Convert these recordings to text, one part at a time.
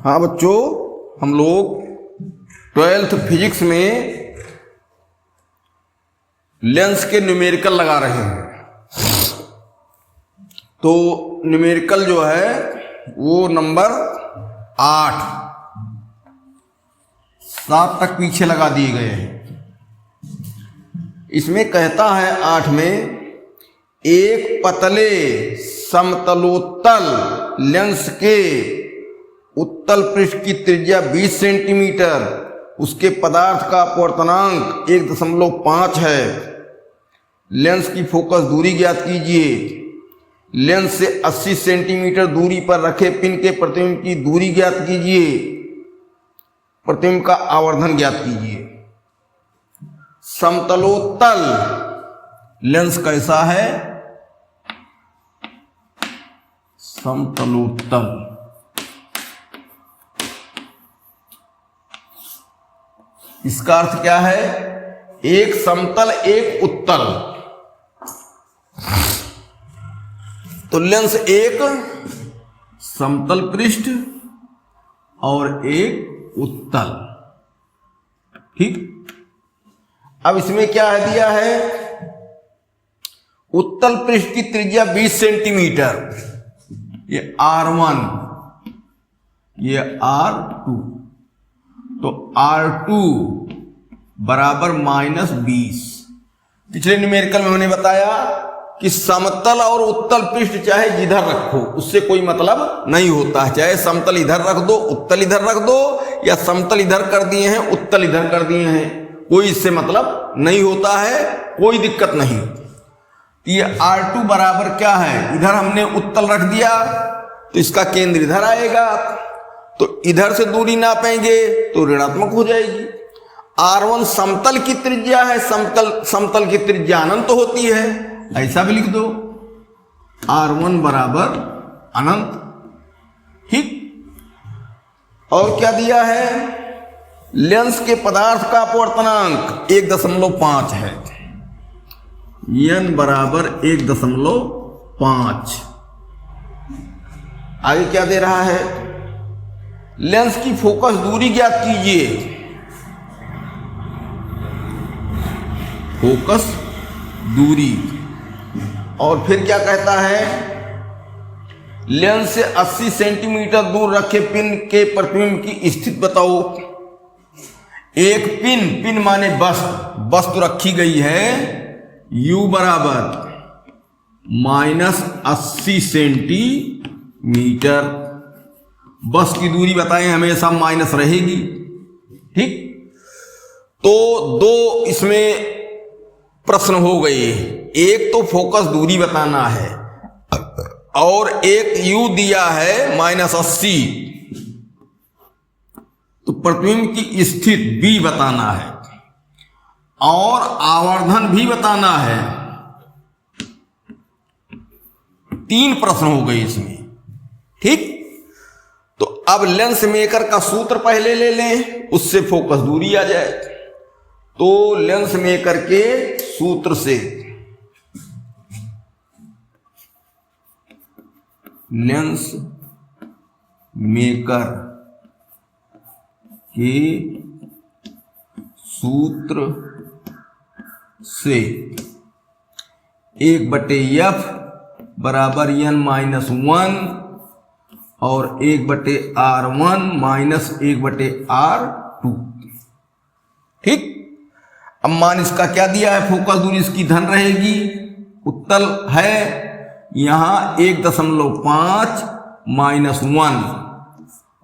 हाँ बच्चों, हम लोग 12th फिजिक्स में लेंस के न्यूमेरिकल लगा रहे हैं। तो न्यूमेरिकल जो है वो नंबर 8 7 तक पीछे लगा दिए गए हैं। इसमें कहता है 8 में एक पतले समतलोत्तल लेंस के उत्तल पृष्ठ की त्रिज्या 20 सेंटीमीटर, उसके पदार्थ का अपवर्तनांक 1.5 है। लेंस की फोकस दूरी ज्ञात कीजिए। लेंस से 80 सेंटीमीटर दूरी पर रखे पिन के प्रतिबिंब की दूरी ज्ञात कीजिए। प्रतिबिंब का आवर्धन ज्ञात कीजिए। समतलोत्तल लेंस कैसा है? समतलोत्तल। इसका अर्थ क्या है? एक समतल एक उत्तल। तो लेंस एक समतल पृष्ठ और एक उत्तल। ठीक। अब इसमें क्या है दिया है? उत्तल पृष्ठ की त्रिज्या 20 सेंटीमीटर, ये R1, ये R2। तो R2 बराबर -20। पिछले न्यूमेरिकल में हमने बताया कि समतल और उत्तल पृष्ठ चाहे जिधर रखो उससे कोई मतलब नहीं होता है। चाहे समतल इधर रख दो, उत्तल इधर रख दो, या समतल इधर कर दिए हैं, उत्तल इधर कर दिए हैं, कोई इससे मतलब नहीं होता है, कोई दिक्कत नहीं। ये R2 बराबर क्या है? इधर हमने उत्तल रख दिया तो इसका केंद्र इधर आएगा, तो इधर से दूरी नापेंगे तो ऋणात्मक हो जाएगी। R1 समतल की त्रिज्या है, समतल की त्रिज्या अनंत होती है, ऐसा भी लिख दो, R1 बराबर अनंत। ठीक। और क्या दिया है? लेंस के पदार्थ का अपवर्तनांक 1.5 है। n बराबर 1.5। आगे क्या दे रहा है? लेंस की फोकस दूरी ज्ञात कीजिए। फोकस दूरी। और फिर क्या कहता है? लेंस से 80 सेंटीमीटर दूर रखे पिन के प्रतिबिंब की स्थिति बताओ। एक पिन माने वस्तु रखी गई है, U बराबर -80 सेंटीमीटर। बस की दूरी बताएं, हमेशा माइनस रहेगी। ठीक। तो दो इसमें प्रश्न हो गए। एक तो फोकस दूरी बताना है और एक U दिया है -80, तो प्रतिबिंब की स्थिति B बताना है और आवर्धन भी बताना है। 3 प्रश्न हो गए इसमें। ठीक। तो अब लेंस मेकर का सूत्र पहले ले लें, उससे फोकस दूरी आ जाए। तो लेंस मेकर के सूत्र से लेंस मेकर के सूत्र से 1/f बराबर n-1 और 1/r1 माइनस 1/r2। ठीक। अब मान इसका क्या दिया है? फोकस दूरी इसकी धन रहेगी, उत्तल है, यहां 1.5 -1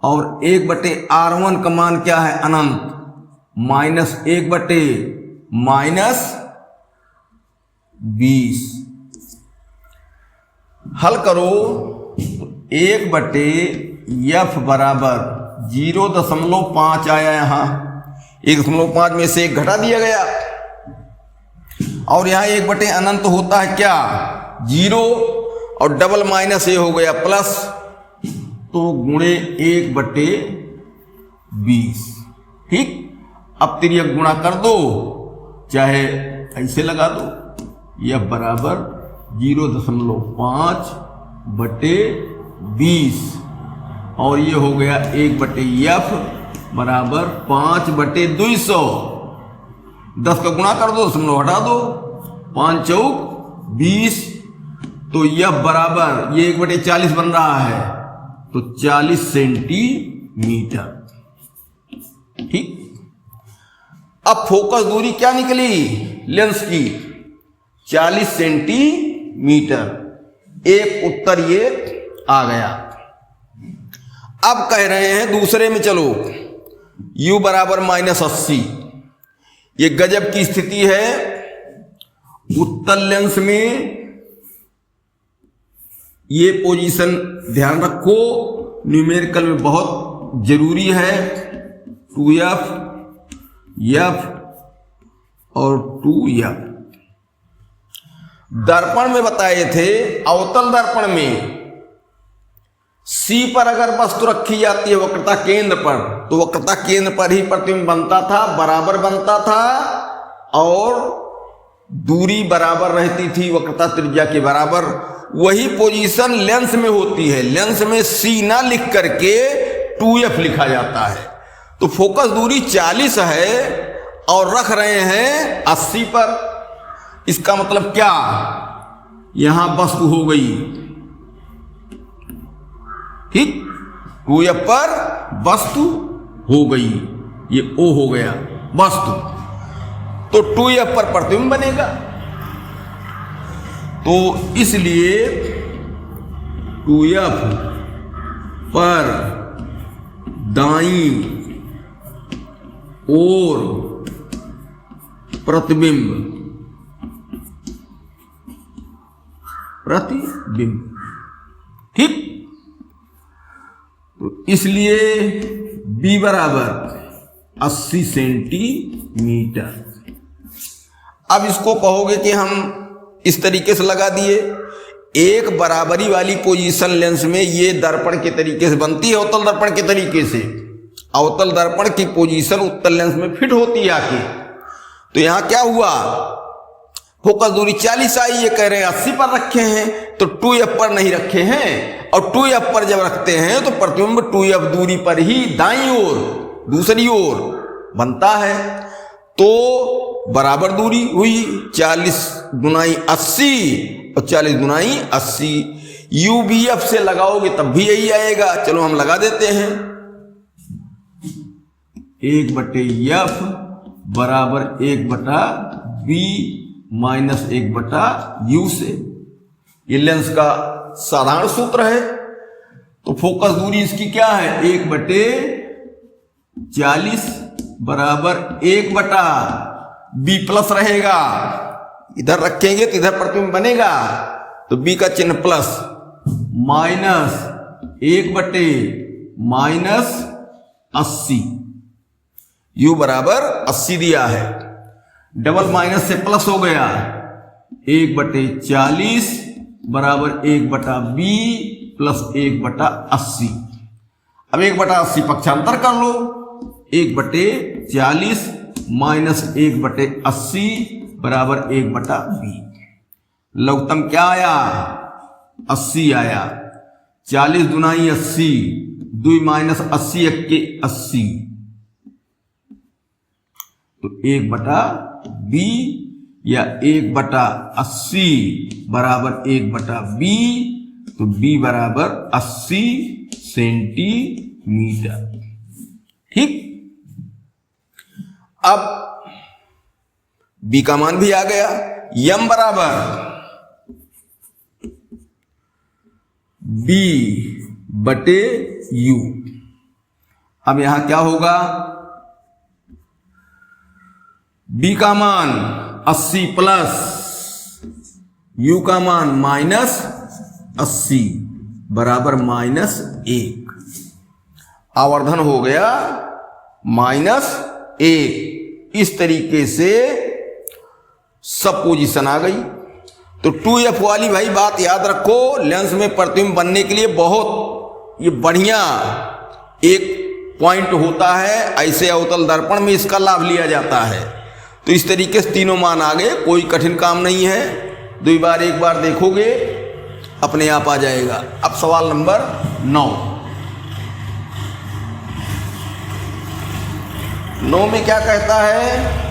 और 1/r1 का मान क्या है? अनंत, -1/-20। हल करो। 1/f बराबर 0.5 आया। यहां 1.5 में से 1 घटा दिया गया और यहां 1/अनंत होता है क्या? 0 और डबल माइनस ये हो गया प्लस, तो गुणे 1/20। ठीक। अब तिर्यक गुणा कर दो, चाहे ऐसे लगा दो, यह बराबर 0.5/20 और ये हो गया 1/f बराबर 5/200। 10 का गुणा कर दो, दशमलव हटा दो, 5 चौक 20, तो यह बराबर ये 1/40 बन रहा है, तो 40 सेंटीमीटर। ठीक। अब फोकस दूरी क्या निकली लेंस की? 40 सेंटीमीटर। एक उत्तर ये आ गया। अब कह रहे हैं दूसरे में चलो, u बराबर -80। ये गजब की स्थिति है। उत्तल लेंस में ये पोजीशन ध्यान रखो, न्यूमेरिकल में बहुत जरूरी है। 2f, f और 2f। दर्पण में बताए थे, अवतल दर्पण में C पर अगर वस्तु रखी जाती है वक्रता केंद्र पर, तो वक्रता केंद्र पर ही प्रतिबिंब बनता था, बराबर बनता था, और दूरी बराबर रहती थी वक्रता त्रिज्या के बराबर। वही पोजीशन लेंस में होती है। लेंस में C ना लिख करके 2f लिखा जाता है। तो फोकस दूरी 40 है और रख रहे हैं 80 पर। इसका मतलब क्या? यहां वस्तु हो गई, ठीक, 2f पर वस्तु हो गई, ये O हो गया वस्तु, तो 2f पर प्रतिबिंब बनेगा। तो इसलिए 2f पर दाईं ओर प्रतिबिंब ठीक। तो इसलिए b बराबर 80 सेंटीमीटर। अब इसको कहोगे कि हम इस तरीके से लगा दिए। एक बराबरी वाली पोजीशन लेंस में ये दर्पण के तरीके से बनती है, अवतल दर्पण के तरीके से। अवतल दर्पण की पोजीशन उत्तल लेंस में फिट होती है आके। तो यहां क्या हुआ? फोकस दूरी 40 आई, ये कह रहे हैं 80 पर रखे हैं, तो 2f पर नहीं रखे हैं। और 2f पर जब रखते हैं तो प्रतिबिंब 2f दूरी पर ही दाईं ओर, दूसरी ओर बनता है। तो बराबर दूरी हुई, 40 गुनाई 80 और 40 गुनाई 80। UVF से लगाओगे तब भी यही आएगा। चलो हम लगा देते हैं। 1/f बराबर 1/b माइनस 1/u से। ये लेंस का साधारण सूत्र है। तो फोकस दूरी इसकी क्या है? 1/40 बराबर 1/b प्लस रहेगा। इधर रखेंगे तो इधर प्रतिबिंब बनेगा, तो b का चिन्ह प्लस, माइनस 1/-80। u बराबर 80 दिया है, डबल माइनस से प्लस हो गया। 1/40 बराबर 1/b प्लस 1/80। अब 1/80 पक्षांतर कर लो। 1/40 माइनस 1/80 बराबर 1/b। लघुत्तम क्या आया? 80 आया। 40 दुनाई 80, 2 माइनस 80 के 80, तो 1/b या 1/80 बराबर 1/b, तो b बराबर 80 सेंटीमीटर। ठीक। अब b का मान भी आ गया। m बराबर b/u। अब यहां क्या होगा? b का मान 80 प्लस u का मान -80 बराबर -1। आवर्धन हो गया -1। इस तरीके से सब पोजीशन आ गई। तो 2f वाली भाई बात याद रखो, लेंस में प्रतिबिंब बनने के लिए बहुत ये बढ़िया एक पॉइंट होता है। ऐसे अवतल दर्पण में इसका लाभ लिया जाता है। तो इस तरीके से तीनों मान आ गए, कोई कठिन काम नहीं है। 2 बार 1 बार देखोगे अपने आप आ जाएगा। अब सवाल नंबर 9। 9 में क्या कहता है?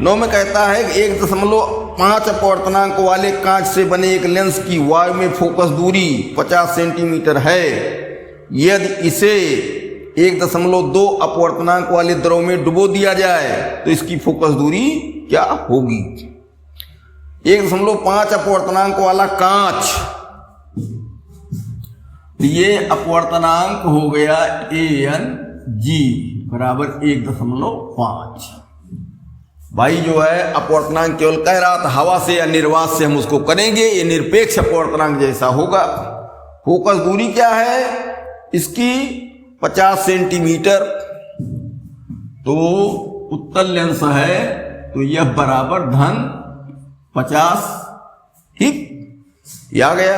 9 में कहता है कि 1.5 अपवर्तनांक वाले कांच से बने एक लेंस की वायु में फोकस दूरी 50 सेंटीमीटर है। यदि इसे 1.2 अपवर्तनांक वाले द्रव में डुबो दिया जाए तो इसकी फोकस दूरी क्या होगी? 1.5 अपवर्तनांक वाला कांच, ये अपवर्तनांक हो गया AnG बराबर 1.5। भाई जो है अपवर्तनांक केवल कह रहा था हवा से या निर्वात से हम उसको करेंगे, ये निरपेक्ष अपवर्तनांक जैसा होगा। फोकस दूरी क्या है इसकी? 50 सेंटीमीटर। तो उत्तल लेंस है तो यह बराबर धन 50, ठीक, ये आ गया।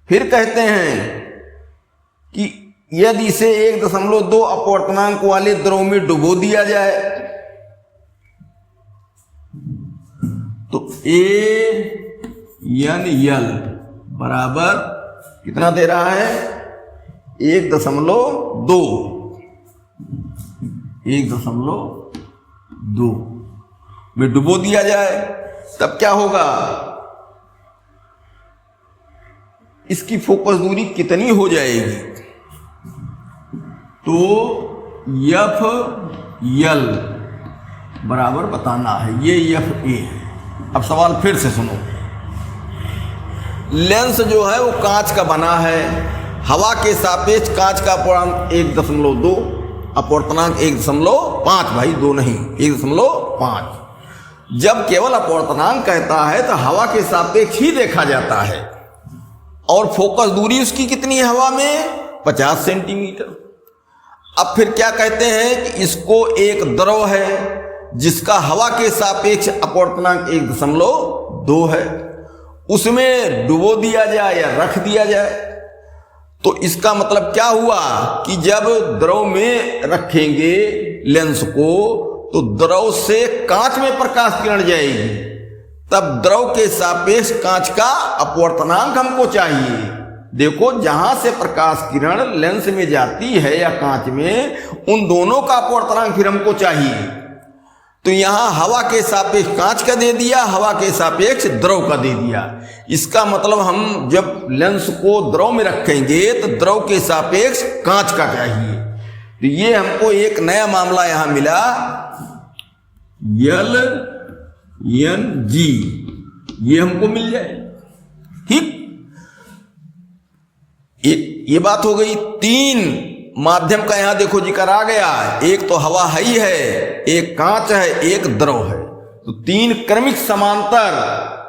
फिर कहते हैं कि यदि इसे 1.2 अपवर्तनांक वाले द्रव में डुबो दिया जाए तो AnL बराबर कितना दे रहा है? 1.2 में डुबो दिया जाए तब क्या होगा? इसकी फोकस दूरी कितनी हो जाएगी? तो FL बराबर बताना है, ये FA है। अब सवाल फिर से सुनो। लेंस जो है वो कांच का बना है, हवा के सापेक्ष कांच का अपवर्तनांक 1.2, अपवर्तनांक 1.5, भाई 2 नहीं 1.5। जब केवल अपवर्तनांक कहता है तो हवा के सापेक्ष ही देखा जाता है, और फोकस दूरी उसकी कितनी है हवा में? 50 सेंटीमीटर। अब फिर क्या कहते हैं कि इसको एक द्रव है जिसका हवा के सापेक्ष अपवर्तनांक 1.2 है, उसमें डुबो दिया जाए या रख दिया जाए तो इसका मतलब क्या हुआ कि जब द्रव में रखेंगे लेंस को तो द्रव से कांच में प्रकाश किरण जाएगी, तब द्रव के सापेक्ष कांच का अपवर्तनांक हमको चाहिए। देखो जहां से प्रकाश किरण लेंस में जाती है या कांच में, उन दोनों का अपवर्तनांक फिर हमको चाहिए। तो यहां हवा के सापेक्ष कांच का दे दिया, हवा के सापेक्ष द्रव का दे दिया। इसका मतलब हम जब लेंस को द्रव में रखेंगे तो द्रव के सापेक्ष कांच का चाहिए। तो ये हमको एक नया मामला यहां मिला, LNG, ये हमको मिल जाए, ठीक। ये बात हो गई। 3 माध्यम का यहां देखो जिक्र आ गया, एक तो हवा ही है, एक कांच है, एक द्रव है। तो 3 क्रमिक समांतर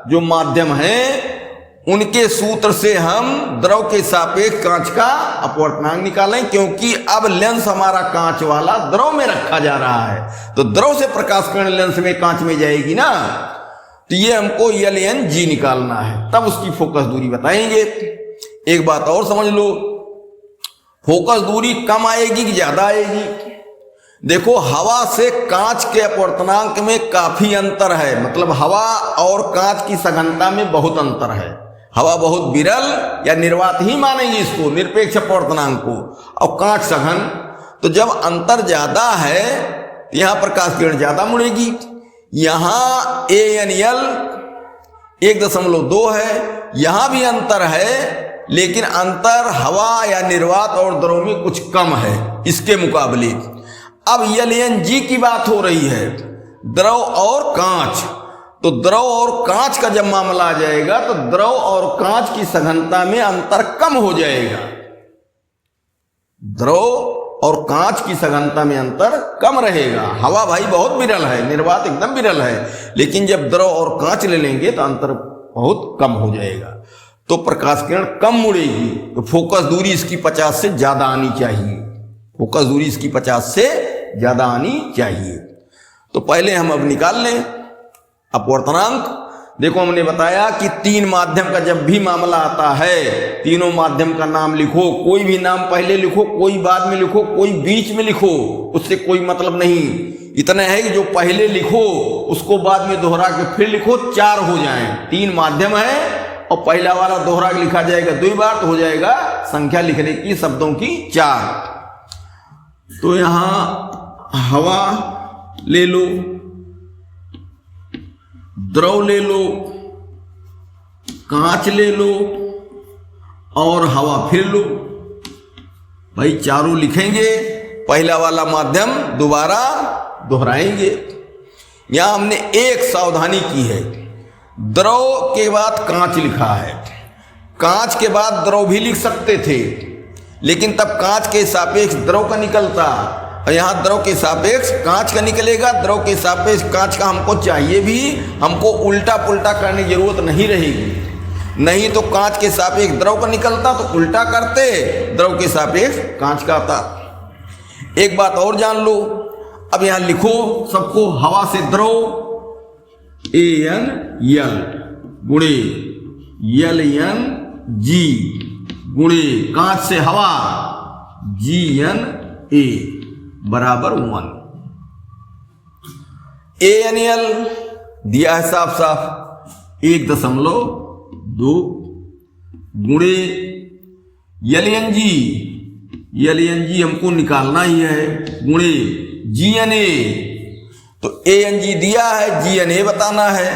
जो माध्यम है उनके सूत्र से हम द्रव के सापेक्ष कांच का अपवर्तनांक निकालें, क्योंकि अब लेंस हमारा कांच वाला द्रव में रखा जा रहा है तो द्रव से प्रकाश किरण लेंस में कांच में जाएगी ना। तो ये हमको LNG निकालना है, तब उसकी फोकस दूरी बताएंगे। एक बात और समझ लो, फोकस दूरी कम आएगी कि ज्यादा आएगी? देखो हवा से कांच के अपवर्तनांक में काफी अंतर है, मतलब हवा और कांच की सघनता में बहुत अंतर है। हवा बहुत विरल या निर्वात ही मानेंगे इसको, निरपेक्ष अपवर्तनांक को, और कांच सघन। तो जब अंतर ज्यादा है यहां प्रकाश किरण ज्यादा मुड़ेगी। यहां AnL 1.2 है, यहां भी अंतर है, लेकिन अंतर हवा या निर्वात और द्रव में कुछ कम है इसके मुकाबले। अब LNG की बात हो रही है, द्रव और कांच। तो द्रव और कांच का जब मामला आ जाएगा तो द्रव और कांच की सघनता में अंतर कम हो जाएगा। द्रव और कांच की सघनता में अंतर कम रहेगा। हवा भाई बहुत विरल है, निर्वात एकदम विरल है, लेकिन जब द्रव और कांच ले लेंगे तो अंतर बहुत कम हो जाएगा, तो प्रकाश किरण कम मुड़ेगी। तो फोकस दूरी इसकी 50 से ज्यादा आनी चाहिए, फोकस दूरी इसकी 50 से ज्यादा आनी चाहिए। तो पहले हम अब निकाल लें अपवर्तनांक। देखो हमने बताया कि 3 माध्यम का जब भी मामला आता है, तीनों माध्यम का नाम लिखो, कोई भी नाम पहले लिखो, कोई बाद में लिखो, कोई बीच में लिखो, उससे कोई मतलब नहीं। इतना है कि जो पहले लिखो उसको बाद में दोहरा के फिर लिखो, 4 हो जाएं। 3 माध्यम है और पहला वाला दोहरा के लिखा जाएगा 2 बार, तो हो जाएगा संख्या लिखने की शब्दों की 4। तो यहां हवा ले लो, द्रव ले लो, कांच ले लो और हवा फिर लो। भाई चारों लिखेंगे, पहला वाला माध्यम दोबारा दोहराएंगे। यहां हमने एक सावधानी की है, द्रव के बाद कांच लिखा है। कांच के बाद द्रव भी लिख सकते थे, लेकिन तब कांच के सापेक्ष द्रव का निकलता, और यहां द्रव के सापेक्ष कांच का निकलेगा। द्रव के सापेक्ष कांच का हमको चाहिए भी, हमको उल्टा पुल्टा करने की जरूरत नहीं रहेगी। नहीं तो कांच के सापेक्ष द्रव का निकलता तो उल्टा करते, द्रव के सापेक्ष कांच का आता। एक बात और जान लो, अब यहां लिखो सबको, हवा से द्रव AnL गुणे LnG गुणे कांच से हवा GnA बराबर 1। AnL दिया है साफ साफ 1.2 गुणे LnG हमको निकालना ही है, गुणे GnA। तो AnG दिया है, GnA बताना है,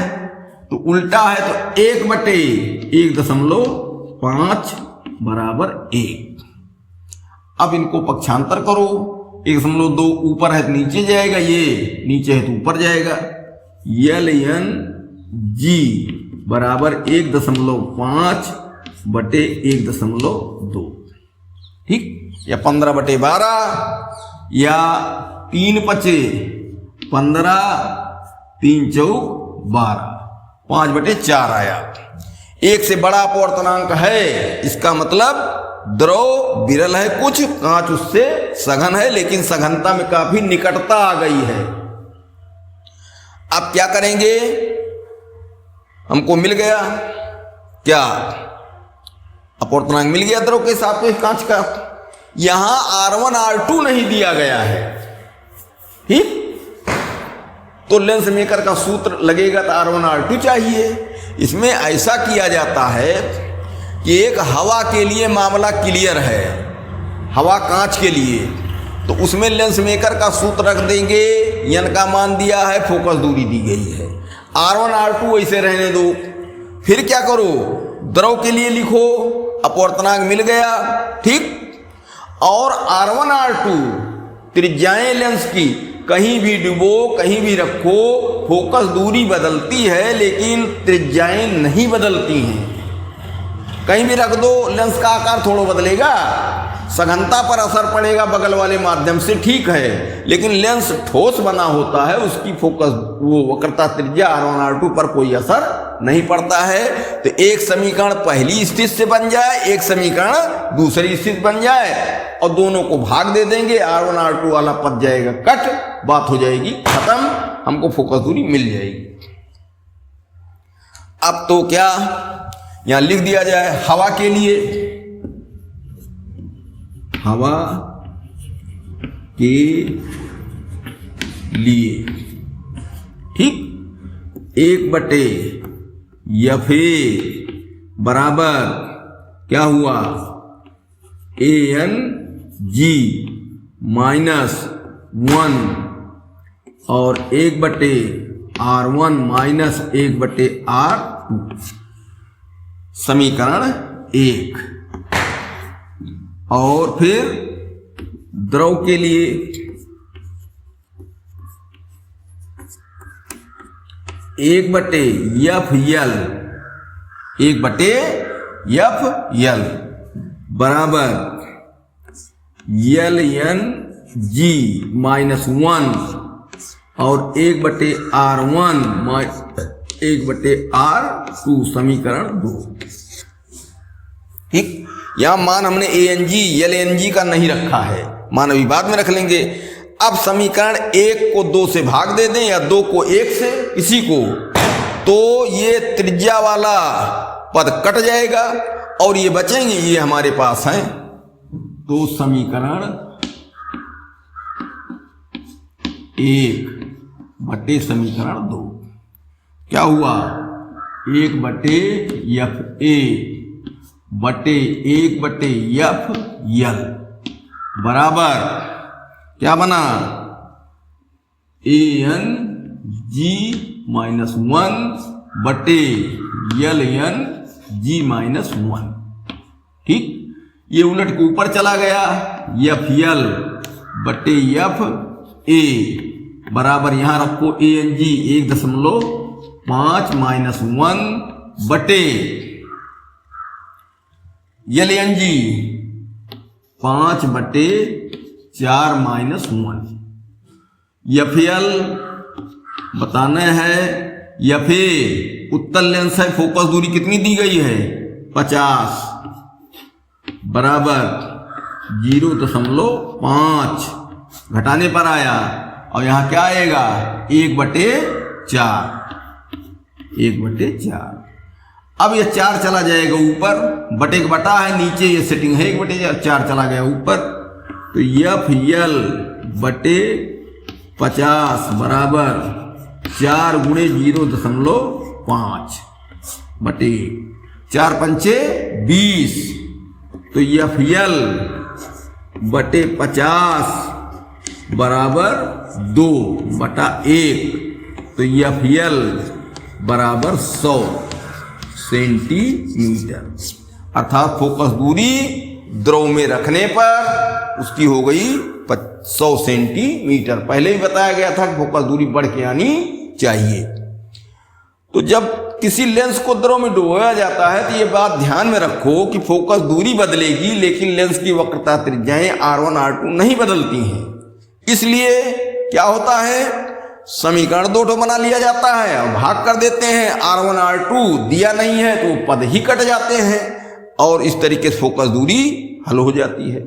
तो उल्टा है तो 1/1.5 बराबर 1। अब इनको पक्षांतर करो, 1.2 ऊपर है तो नीचे जाएगा, ये नीचे है तो ऊपर जाएगा। LnG बराबर 1.5/1.2, ठीक, या 15/12 या 3×15 3×4 5/4 आया। एक से बड़ा अपवर्तनांक है, इसका मतलब द्रव विरल है कुछ, कांच उससे सघन है, लेकिन सघनता में काफी निकटता आ गई है। अब क्या करेंगे, हमको मिल गया क्या, अपवर्तनांक मिल गया द्रव के सापेक्ष कांच का। यहां R1 R2 नहीं दिया गया है, ठीक, तो लेंस मेकर का सूत्र लगेगा तो R1 R2 चाहिए। इसमें ऐसा किया जाता है कि एक हवा के लिए मामला क्लियर है, हवा कांच के लिए, तो उसमें लेंस मेकर का सूत्र रख देंगे, n का मान दिया है, फोकस दूरी दी गई है। R1 R2 ऐसे रहने दो। फिर क्या करो, द्रव के लिए लिखो, अपवर्तनांक मिल गया, ठीक, और R1 R2 त्रिज्याएं लेंस की कहीं भी डुबो, कहीं भी रखो, फोकस दूरी बदलती है लेकिन त्रिज्याएं नहीं बदलती हैं। कहीं भी रख दो, लेंस का आकार थोड़ा बदलेगा, सघनता पर असर पड़ेगा बगल वाले माध्यम से, ठीक है, लेकिन लेंस ठोस बना होता है, उसकी फोकस वो वक्रता त्रिज्या R1 R2 पर कोई असर नहीं पड़ता है। तो एक समीकरण पहली स्थिति से बन जाए, एक समीकरण दूसरी स्थिति बन जाए, और दोनों को भाग दे देंगे, R1 R2 वाला पद जाएगा कट, बात हो जाएगी खत्म, हमको फोकस दूरी मिल जाएगी। अब तो क्या यहां लिख दिया जाए, हवा के लिए, हवा के लिए, ठीक, 1/FA बराबर क्या हुआ, AnG -1 और 1/R1 -1/R2, समीकरण 1। और फिर द्रव के लिए 1/FL बराबर LnG -1 और 1/R1 1/R2, समीकरण 2, ठीक। यहां मान हमने AnG LnG का नहीं रखा है, मान अभी बाद में रख लेंगे। अब समीकरण 1 को 2 से भाग दे दें या 2 को 1 से, किसी को, तो ये त्रिज्या वाला पद कट जाएगा और ये बचेंगे, ये हमारे पास हैं। तो समीकरण 1 समीकरण 2 क्या हुआ, 1/FA 1/FL बराबर क्या बना, AN G -1 बटे LN G -1। ठीक, ये उलट के ऊपर चला गया, FL बटे FA बराबर यहां रखो ANG 1.5 -1 बटे LNG 5 बटे 4 -1। FL बताना है, FA उत्तल लेंस है, फोकस दूरी कितनी दी गई है 50 बराबर 0.5 घटाने पर आया, और यहां क्या आएगा 1/4। अब ये 4 चला जाएगा ऊपर, बटे का बटा है, नीचे ये सेटिंग है 1/4 चला गया ऊपर, तो FL बटे 50 बराबर 4 गुणे 0.5 बटे 4 पंचे 20, तो FL बटे 50 बराबर 2/1, तो FL बराबर 100 सेंटीमीटर। अर्थात फोकस दूरी द्रव में रखने पर उसकी हो गई 100 सेंटीमीटर। पहले ही बताया गया था कि फोकस दूरी बढ़ के आनी चाहिए। तो जब किसी लेंस को द्रव में डुबोया जाता है तो ये बात ध्यान में रखो कि फोकस दूरी बदलेगी, लेकिन लेंस की वक्रता त्रिज्याएं R1 R2 नहीं बदलती हैं। इसलिए क्या होता है, समीकरण 2 बना लिया जाता है और भाग कर देते हैं, R1 R2 दिया नहीं है तो पद ही कट जाते हैं और इस तरीके से फोकस दूरी हल हो जाती है।